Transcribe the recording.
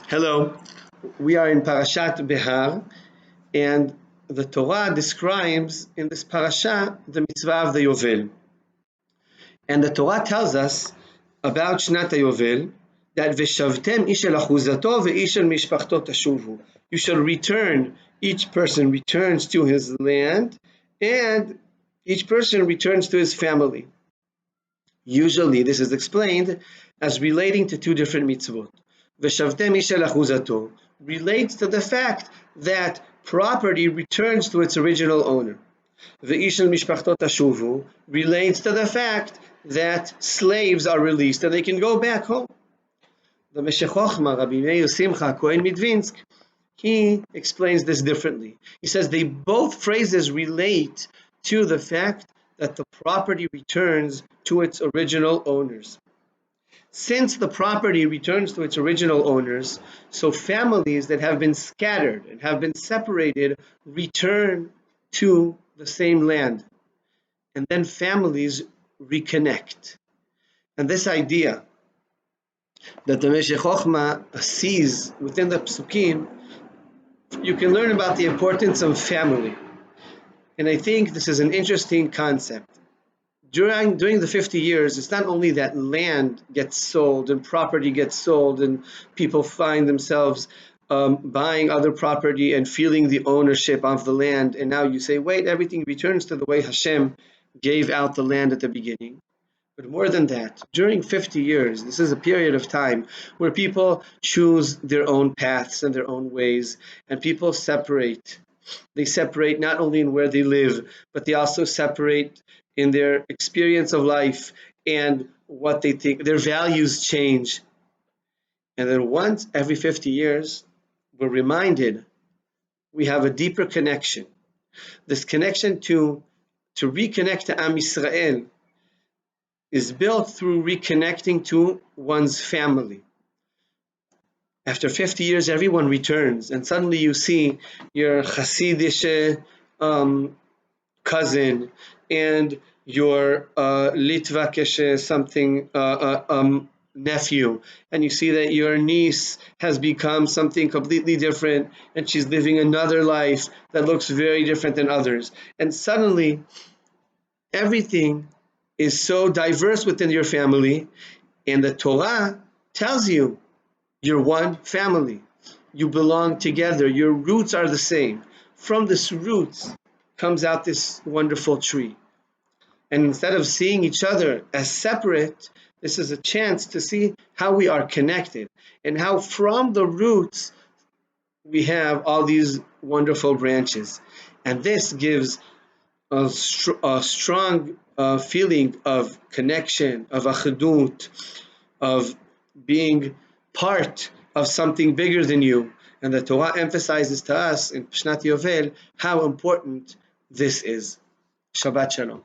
Hello, we are in Parashat Behar, and the Torah describes in this parasha the mitzvah of the Yovel. And the Torah tells us about Shnat HaYovel that Veshavtem ish el achuzato ve'ish el mishpachto tashuvu. You shall return, each person returns to his land, and each person returns to his family. Usually this is explained as relating to two different mitzvot. Veshavtem ish el achuzato relates to the fact that property returns to its original owner. Ve'ish el mishpachto tashuvu relates to the fact that slaves are released and they can go back home. The Meshech Chochma, Rabbi Meir Simcha Kohen Midvinsk, he explains this differently. He says they both phrases relate to the fact that the property returns to its original owners. Since the property returns to its original owners, so families that have been scattered and have been separated return to the same land. And then families reconnect. And this idea that the Meshech Chochma sees within the Psukim, you can learn about the importance of family. And I think this is an interesting concept. During the 50 years, it's not only that land gets sold and property gets sold and people find themselves buying other property and feeling the ownership of the land, and now you say, wait, everything returns to the way Hashem gave out the land at the beginning. But more than that, during 50 years, this is a period of time where people choose their own paths and their own ways, and people separate. They separate not only in where they live, but they also separate in their experience of life and what they think. Their values change. And then once every 50 years, we're reminded we have a deeper connection. This connection to reconnect to Am Yisrael is built through reconnecting to one's family. After 50 years, everyone returns, and suddenly you see your Hasidic cousin and your Litvakish something nephew, and you see that your niece has become something completely different, and she's living another life that looks very different than others. And suddenly, everything is so diverse within your family, and the Torah tells you you're one family. You belong together. Your roots are the same. From this roots comes out this wonderful tree. And instead of seeing each other as separate, this is a chance to see how we are connected and how from the roots we have all these wonderful branches. And this gives a strong feeling of connection, of achadut, of being part of something bigger than you. And the Torah emphasizes to us in Shnat Yovel how important this is. Shabbat Shalom.